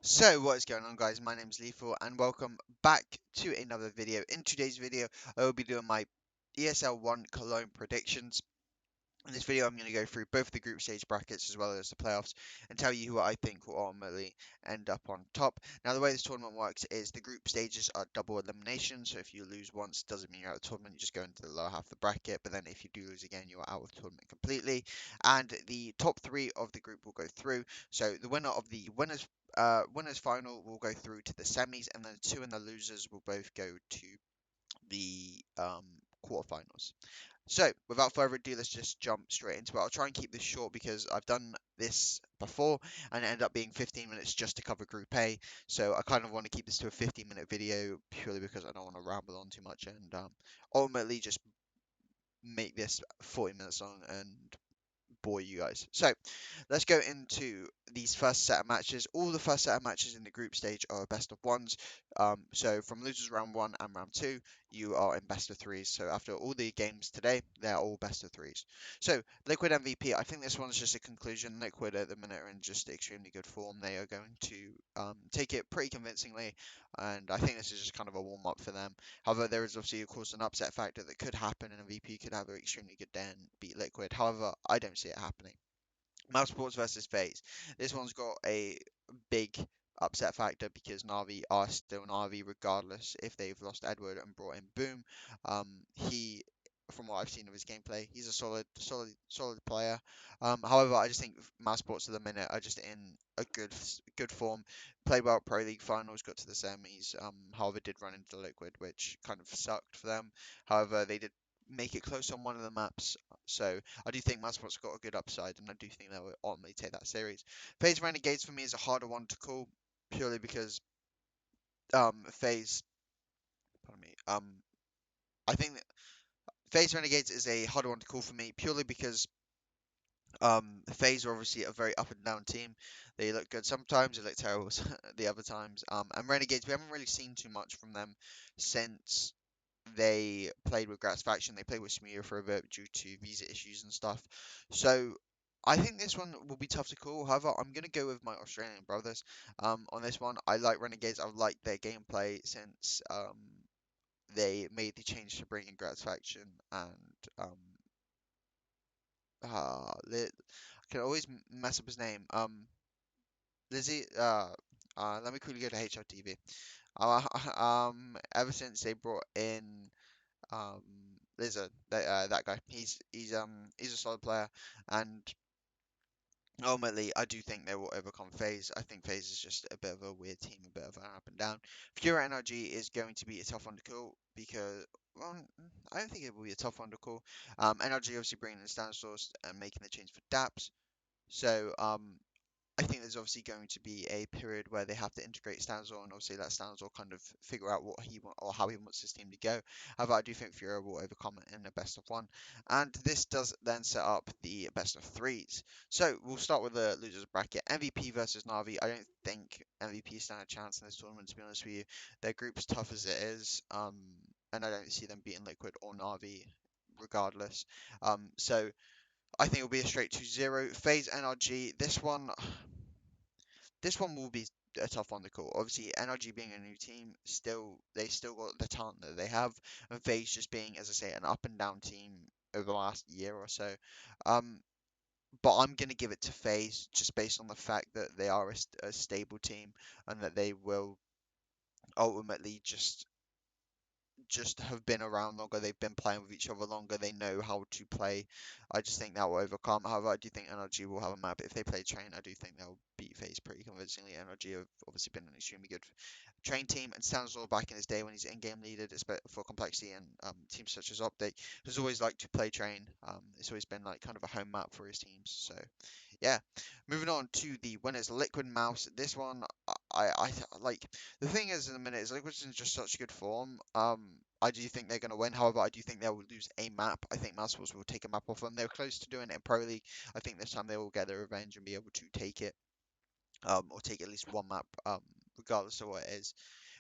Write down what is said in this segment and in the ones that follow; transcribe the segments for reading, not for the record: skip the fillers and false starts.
So what is going on, guys? My name is Lethal and welcome back to another video. In today's video I will be doing my ESL One Cologne predictions. In this video I'm going to go through both the group stage brackets as well as the playoffs and tell you who I think will ultimately end up on top. Now the way this tournament works is the group stages are double elimination, so if you lose once doesn't mean you're out of the tournament, you just go into the lower half of the bracket, but then if you do lose again you are out of the tournament completely. And the top three of the group will go through, so the winner of the winners final will go through to the semis, and then the two and the losers will both go to the quarterfinals. So, without further ado, let's just jump straight into it. I'll try and keep this short because I've done this before and it ended up being 15 minutes just to cover Group A. So, I kind of want to keep this to a 15-minute video purely because I don't want to ramble on too much and ultimately just make this 40 minutes long and bore you guys. So, let's go into these first set of matches. All the first set of matches in the group stage are best of ones. So from losers round one and round two, you are in best of threes. So after all the games today, they're all best of threes. So Liquid MVP, I think this one's just a conclusion. Liquid at the minute are in just extremely good form. They are going to take it pretty convincingly, and I think this is just kind of a warm up for them. However, there is obviously, of course, an upset factor that could happen, and MVP could have an extremely good day and beat Liquid. However, I don't see it happening. Mouse Sports versus FaZe. This one's got a big upset factor because Navi are still Navi regardless if they've lost Edward and brought in Boom. He, from what I've seen of his gameplay, he's a solid player. However, I just think Mouse Sports at the minute are just in a good form. Played well at Pro League finals, got to the semis. However, did run into Liquid, which kind of sucked for them. However, they did make it close on one of the maps. So I do think Mascot's got a good upside, and I do think they will ultimately take that series. FaZe Renegades for me is a harder one to call, purely because FaZe, pardon me, I think that FaZe Renegades is a harder one to call for me, purely because FaZe are obviously a very up and down team. They look good sometimes, they look terrible the other times. And Renegades, we haven't really seen too much from them since they played with Gratz Faction. They played with Smear for a bit due to visa issues and stuff. So I think this one will be tough to call. However, I'm going to go with my Australian brothers on this one. I like Renegades. I've liked their gameplay since they made the change to bring in Gratz Faction and I can always mess up his name. Lizzie. Let me quickly go to HLTV. Ever since they brought in um, Lizard, that guy. He's a solid player, and ultimately I do think they will overcome FaZe. I think FaZe is just a bit of a weird team, a bit of an up and down. Pure Energy is going to be a tough one to call because. Well, I don't think it will be a tough one to call. Energy obviously bringing in stand source and making the change for DAPS. So I think there's obviously going to be a period where they have to integrate Stanzel, and obviously let Stanzel kind of figure out what he want or how he wants his team to go. However, I do think Fura will overcome it in a best of one, and this does then set up the best of threes. So we'll start with the losers bracket: MVP versus Navi. I don't think MVP stand a chance in this tournament. To be honest with you, their group's tough as it is, and I don't see them beating Liquid or Navi regardless. So I think it'll be a straight 2-0. FaZe NRG. This one will be a tough one to call. Obviously, NRG being a new team, they still got the talent that they have, and FaZe just being, as I say, an up and down team over the last year or so. Um, but I'm gonna give it to FaZe just based on the fact that they are a stable team and that they will ultimately just have been around longer. They've been playing with each other longer. They know how to play. I just think that will overcome. However, I do think NRG will have a map. If they play Train, I do think they'll beat FaZe pretty convincingly. NRG have obviously been an extremely good Train team, and Stanzel back in his day when he's in-game leader for Complexity and teams such as Optic has always liked to play Train. It's always been like kind of a home map for his teams. So yeah, moving on to the winners, Liquid Mouse. This one, I like. The thing is, in a minute, is Liquid's in just such good form. I do think they're going to win. However, I do think they will lose a map. I think Mousesports will take a map off them. They're close to doing it in Pro League. I think this time they will get their revenge and be able to take it, or take at least one map, regardless of what it is.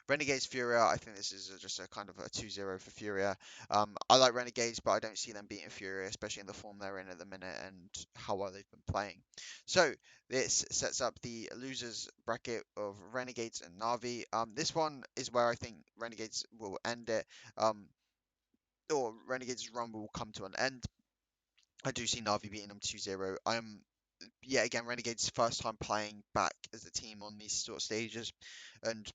Renegades Furia, I think this is just a kind of a 2-0 for Furia. I like Renegades, but I don't see them beating Furia, especially in the form they're in at the minute and how well they've been playing. So this sets up the losers bracket of Renegades and Na'Vi. This one is where I think Renegades will end it, or Renegades' run will come to an end. I do see Na'Vi beating them 2-0. I'm yeah, again, Renegades' first time playing back as a team on these sort of stages, and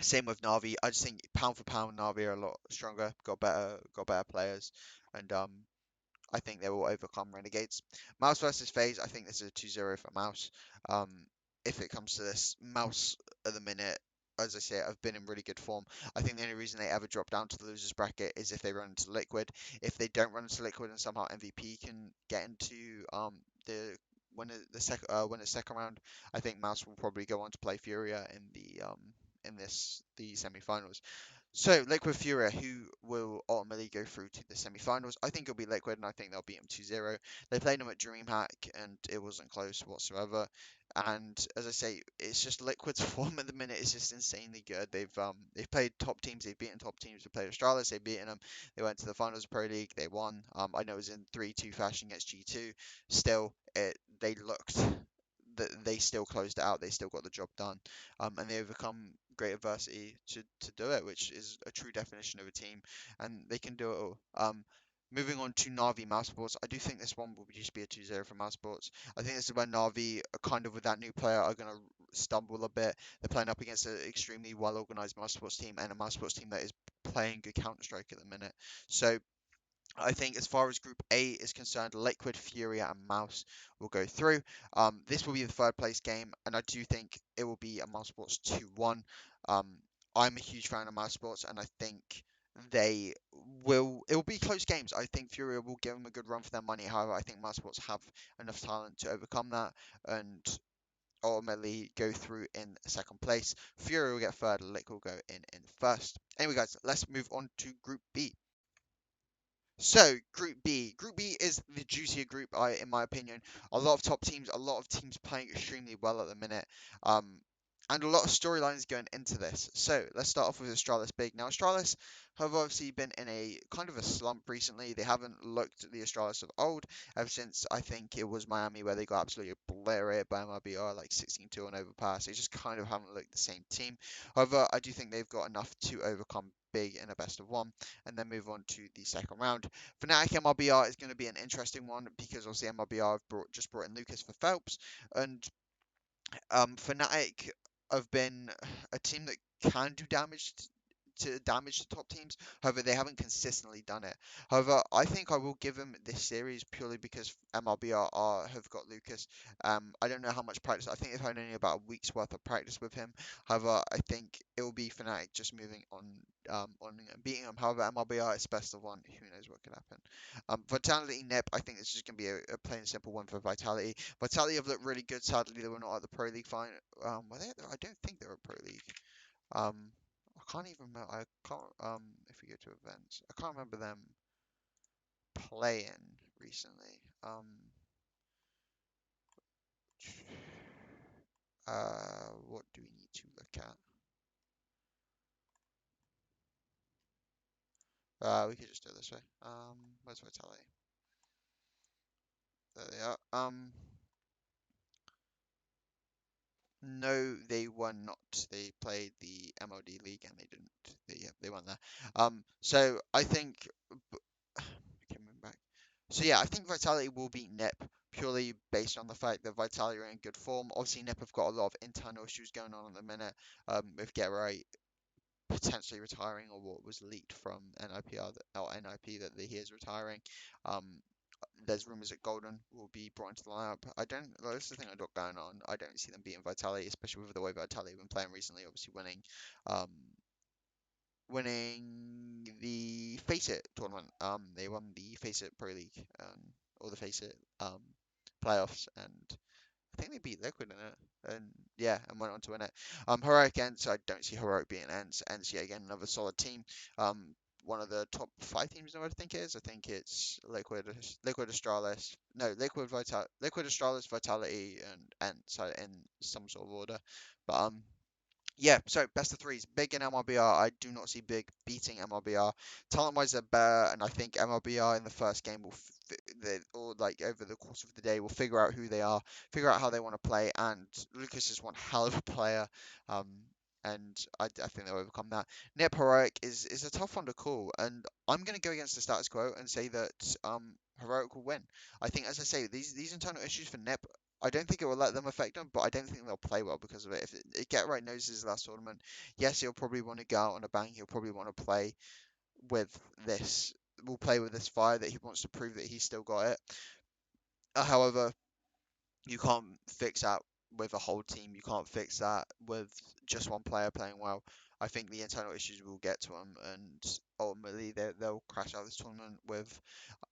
same with Na'Vi. I just think pound for pound, Na'Vi are a lot stronger, got better players, and I think they will overcome Renegades. Mouse versus FaZe, I think this is a 2-0 for Mouse. If it comes to this, Mouse at the minute, as I say, have been in really good form. I think the only reason they ever drop down to the losers bracket is if they run into Liquid. If they don't run into Liquid and somehow MVP can get into the when it's second round, I think Mouse will probably go on to play Furia in the semi-finals. So, Liquid Furia, who will ultimately go through to the semi-finals? I think it'll be Liquid, and I think they'll beat them 2-0. They played them at DreamHack, and it wasn't close whatsoever. And as I say, it's just Liquid's form at the minute is just insanely good. They've played top teams, they've beaten top teams. They played Astralis, they've beaten them. They went to the finals of Pro League, they won. I know it was in 3-2 fashion against G2. Still, they looked that they still closed it out. They still got the job done, and they overcome great adversity to do it, which is a true definition of a team, and they can do it all. Moving on to Na'Vi Mousesports, I do think this one will just be a 2-0 for Mousesports. I think this is where Na'Vi, kind of with that new player, are going to stumble a bit. They're playing up against an extremely well organised Mousesports team and a Mousesports team that is playing good Counter Strike at the minute. So I think as far as Group A is concerned, Liquid, Furia, and Mouse will go through. This will be the third place game, and I do think it will be a Mouse Sports 2-1. I'm a huge fan of Mouse Sports, and I think they it will be close games. I think Furia will give them a good run for their money. However, I think Mouse Sports have enough talent to overcome that and ultimately go through in second place. Furia will get third, Liquid will go in first. Anyway, guys, let's move on to Group B. So, Group B. Group B is the juicier group, in my opinion. A lot of top teams, a lot of teams playing extremely well at the minute, and a lot of storylines going into this. So, let's start off with Astralis Big. Now, Astralis have obviously been in a kind of a slump recently. They haven't looked the Astralis of old ever since I think it was Miami where they got absolutely obliterated by MRBR, like 16-2 on Overpass. They just kind of haven't looked the same team. However, I do think they've got enough to overcome Big in a best of one and then move on to the second round. Fnatic MRBR is going to be an interesting one because obviously MRBR have just brought in Lucas for Phelps, and Fnatic have been a team that can do damage to top teams. However, they haven't consistently done it. However, I think I will give them this series purely because MRBR have got Lucas. I don't know how much practice. I think they've had only about a week's worth of practice with him. However, I think it will be Fnatic just moving on and beating him. However, MRBR is best of one. Who knows what could happen? Vitality Nip. I think this is going to be a plain and simple one for Vitality. Vitality have looked really good. Sadly, they were not at the Pro League final. Were they? I don't think they were Pro League. I can't even remember. I can't. If we go to events, I can't remember them playing recently. What do we need to look at? We could just do it this way. Where's Vitality? There they are. No, they were not. They played the MOD League and they didn't. They won there. So I think. Coming back. So yeah, I think Vitality will beat Nip purely based on the fact that Vitality are in good form. Obviously, Nip have got a lot of internal issues going on at the minute. With Get potentially retiring, or what was leaked from NIPR or NIP that he is retiring. Um, there's rumours that Golden will be brought into the lineup. I don't. That's the thing I got going on. I don't see them beating Vitality, especially with the way Vitality have been playing recently. Obviously, um, winning the Face It tournament. They won the Face It Pro League, or the Face It playoffs, and I think they beat Liquid in it, and yeah, and went on to win it. Heroic Ents, I don't see Heroic beating Ents. Ents yet again another solid team. One of the top 5 teams in the world, I think it is. I think it's Liquid Astralis, no, Liquid Astralis, Vitality, and Ents in some sort of order. But yeah, so best of threes. Big in MRBR. I do not see Big beating MRBR. Talent-wise, they're better, and I think MRBR in the first game will, or like over the course of the day, will figure out who they are, figure out how they want to play, and Lucas is one hell of a player. Um, and I think they'll overcome that. Nip Heroic is a tough one to call, and I'm gonna go against the status quo and say that Heroic will win. I think, as I say, these internal issues for Nip, I don't think it will let them affect them, but I don't think they'll play well because of it. If Get Right knows his last tournament, yes, he'll probably want to go out on a bang. He'll probably want to play with this. Will play with this fire that he wants to prove that he's still got it. However, you can't fix that with a whole team. You can't fix that with just one player playing well. I think the internal issues will get to him, and ultimately they'll crash out this tournament with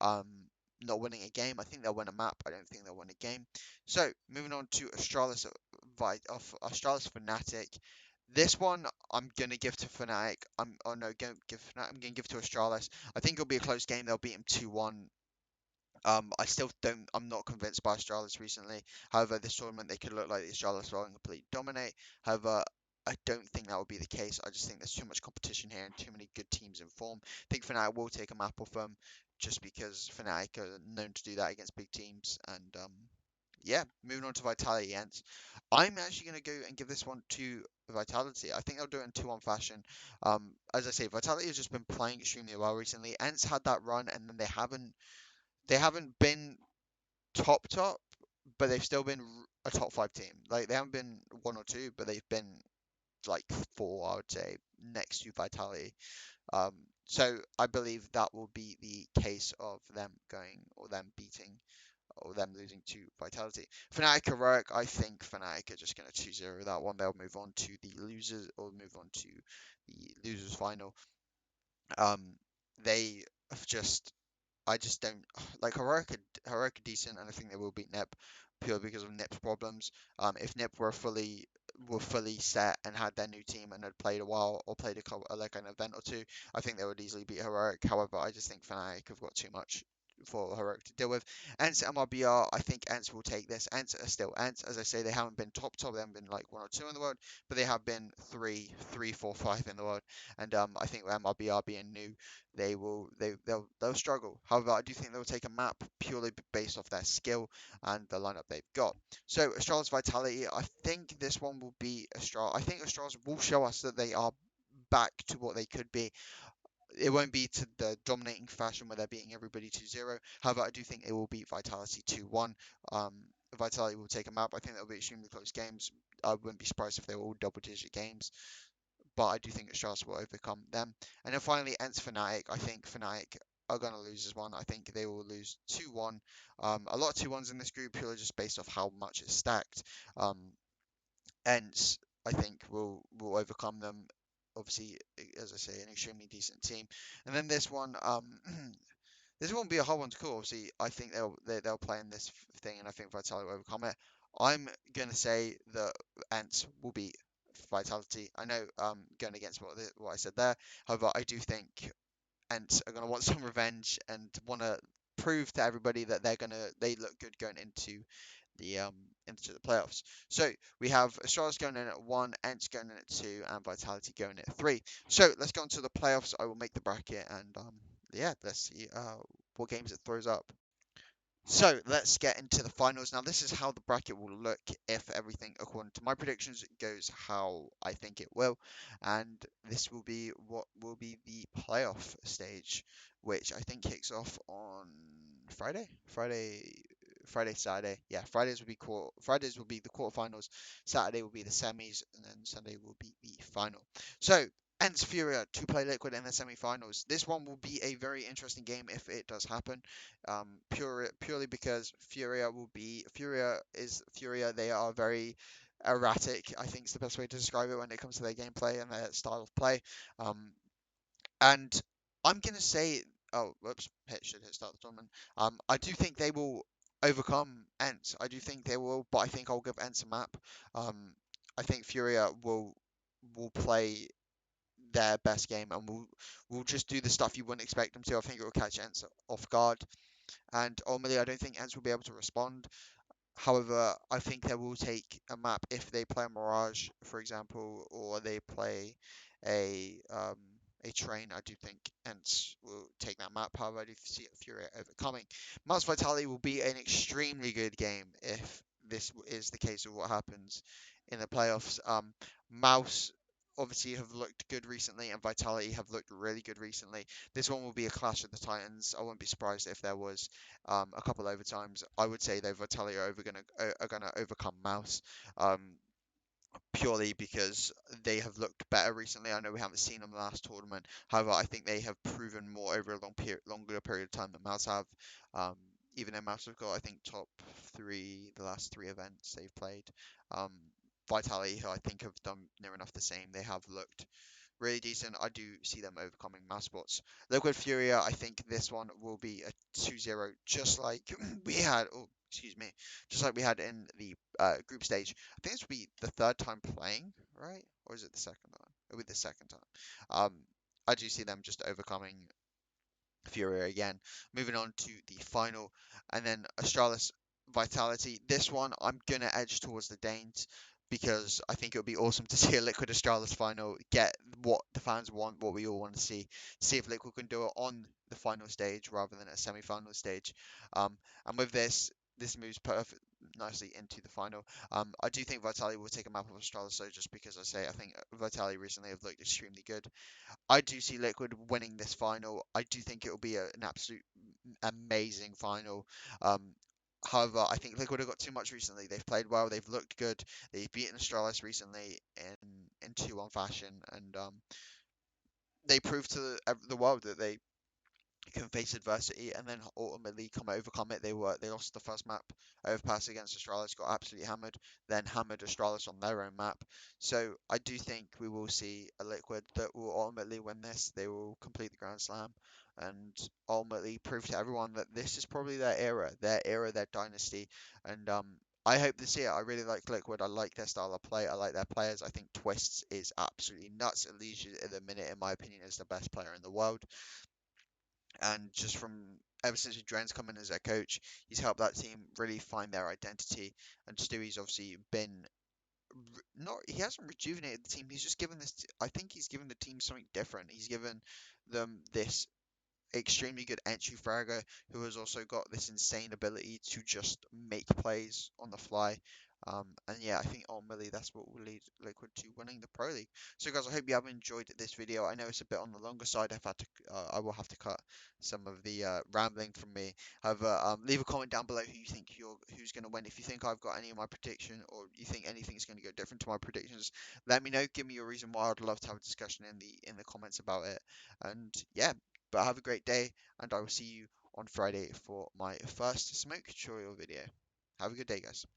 um, not winning a game. I think they'll win a map. I don't think they'll win a game. So moving on to Astralis Fnatic. This one I'm gonna give to Fnatic. I'm gonna give to Astralis. I think it'll be a close game. They'll beat him 2-1. I still don't. I'm not convinced by Astralis recently. However, this tournament they could look like the Astralis will completely dominate. However, I don't think that would be the case. I just think there's too much competition here and too many good teams in form. I think Fnatic will take a map off them just because Fnatic are known to do that against big teams. And yeah, moving on to Vitality Ents. I'm actually going to go and give this one to Vitality. I think they'll do it in 2-1 fashion. As I say, Vitality has just been playing extremely well recently. Ents had that run and then they haven't been top, but they've still been a top five team. Like they haven't been one or two, but they've been like four, I would say, next to Vitality. Um, so I believe that will be the case of them going or them beating or them losing to Vitality. Fnatic Heroic, I think Fnatic are just going to 2-0 that one. They'll move on to the losers or move on to the losers final. Um, they have just I just don't like Heroic are decent, and I think they will beat Nip purely because of Nip's problems. If Nip were fully set and had their new team and had played a while or played a couple, like an event or two, I think they would easily beat Heroic. However, I just think Fnatic have got too much for Heroic to deal with. Ents MRBR, I think Ents will take this. Ents are still Ents. As I say, they haven't been top. They haven't been like one or two in the world, but they have been three, four, five in the world. And I think with MRBR being new, they'll struggle. However, I do think they'll take a map purely based off their skill and the lineup they've got. So Astralis Vitality, I think this one will be Astral. I think Astralis will show us that they are back to what they could be. It won't be to the dominating fashion where they're beating everybody 2-0. However, I do think it will beat Vitality 2-1. Um, Vitality will take a map. I think they'll be extremely close games. I wouldn't be surprised if they were all double-digit games, but I do think Astralis will overcome them. And then finally, Ents Fnatic. I think Fnatic are going to lose as one. I think they will lose 2-1. A lot of 2-1s in this group purely just based off how much it's stacked. Um, Ents, I think, will overcome them. Obviously, as I say, an extremely decent team. And then this one, this won't be a hard one to call. Obviously, I think they'll play in this thing, and I think Vitality will overcome it. I'm gonna say that Ants will beat Vitality. I know going against what I said there. However, I do think Ants are gonna want some revenge and want to prove to everybody that they look good going the um into the playoffs. So we have Astralis going in at 1, Ents going in at 2, and Vitality going in at 3. So let's go into the playoffs. I will make the bracket and yeah, let's see what games it throws up. So let's get into the finals. Now, this is how the bracket will look if everything, according to my predictions, goes how I think it will. And this will be what will be the playoff stage, which I think kicks off on Friday. Saturday. Yeah, Fridays will be the quarterfinals. Saturday will be the semis, and then Sunday will be the final. So Ents Furia to play Liquid in the semi-finals. This one will be a very interesting game if it does happen. Purely because Furia is Furia. They are very erratic. I think is the best way to describe it when it comes to their gameplay and their style of play. And I'm gonna say, oh, whoops, should hit start the tournament. I do think they will overcome Ents. I do think they will, but I think I'll give Ents a map. I think Furia will play their best game and will just do the stuff you wouldn't expect them to. I think it will catch Ents off guard, and ultimately I don't think Ents will be able to respond. However, I think they will take a map if they play a Mirage, for example, or they play a um, a train. I do think Ents will take that map. However, I do see Fury overcoming. Mouse Vitality will be an extremely good game if this is the case of what happens in the playoffs. Mouse obviously have looked good recently, and Vitality have looked really good recently. This one will be a clash of the Titans. I wouldn't be surprised if there was a couple overtimes. I would say though Vitaly are gonna overcome Mouse, um, purely because they have looked better recently. I know we haven't seen them last tournament. However, I think they have proven more over a longer period of time than Mouse have. Um, Even though Mouse have got, I think, top three the last three events they've played. Um, Vitality, who I think have done near enough the same. They have looked really decent. I do see them overcoming Mousebots. Liquid Furia, I think this one will be a 2-0, just like we had, oh, excuse me, just like we had in the group stage. I think this will be the third time playing, right? Or is it the second time? It'll be the second time. Um, I do see them just overcoming Furia again. Moving on to the final, and then Astralis Vitality. This one I'm gonna edge towards the Danes because I think it would be awesome to see a Liquid Astralis final, get what the fans want, what we all want to see if Liquid can do it on the final stage rather than a semi-final stage. And with this, this moves perfect nicely into the final. I do think Vitality will take a map of Astralis, so just because I think Vitality recently have looked extremely good. I do see Liquid winning this final. I do think it will be an absolute amazing final. Um, However, I think Liquid have got too much recently. They've played well. They've looked good. They've beaten Astralis recently in 2-1 fashion, and they proved to the world that they can face adversity and then ultimately come overcome it. They lost the first map overpass against Astralis, got absolutely hammered, then hammered Astralis on their own map. So I do think we will see a Liquid that will ultimately win this. They will complete the Grand Slam and ultimately prove to everyone that this is probably their era, their dynasty. And I hope to see it. I really like Liquid. I like their style of play. I like their players. I think Twists is absolutely nuts. At least at the minute, in my opinion, is the best player in the world. And just from ever since Adrian's come in as their coach, he's helped that team really find their identity. And Stewie's obviously been not he hasn't rejuvenated the team. He's just given I think he's given the team something different. He's given them this extremely good entry fragger who has also got this insane ability to just make plays on the fly. And yeah, I think ultimately that's what will lead Liquid to winning the Pro League. So guys, I hope you have enjoyed this video. I know it's a bit on the longer side. I will have to cut some of the rambling from me. However, leave a comment down below who you think who's going to win. If you think I've got any of my prediction, or you think anything is going to go different to my predictions, let me know. Give me your reason why. I'd love to have a discussion in the comments about it. And yeah, but have a great day, and I will see you on Friday for my first smoke tutorial video. Have a good day, guys.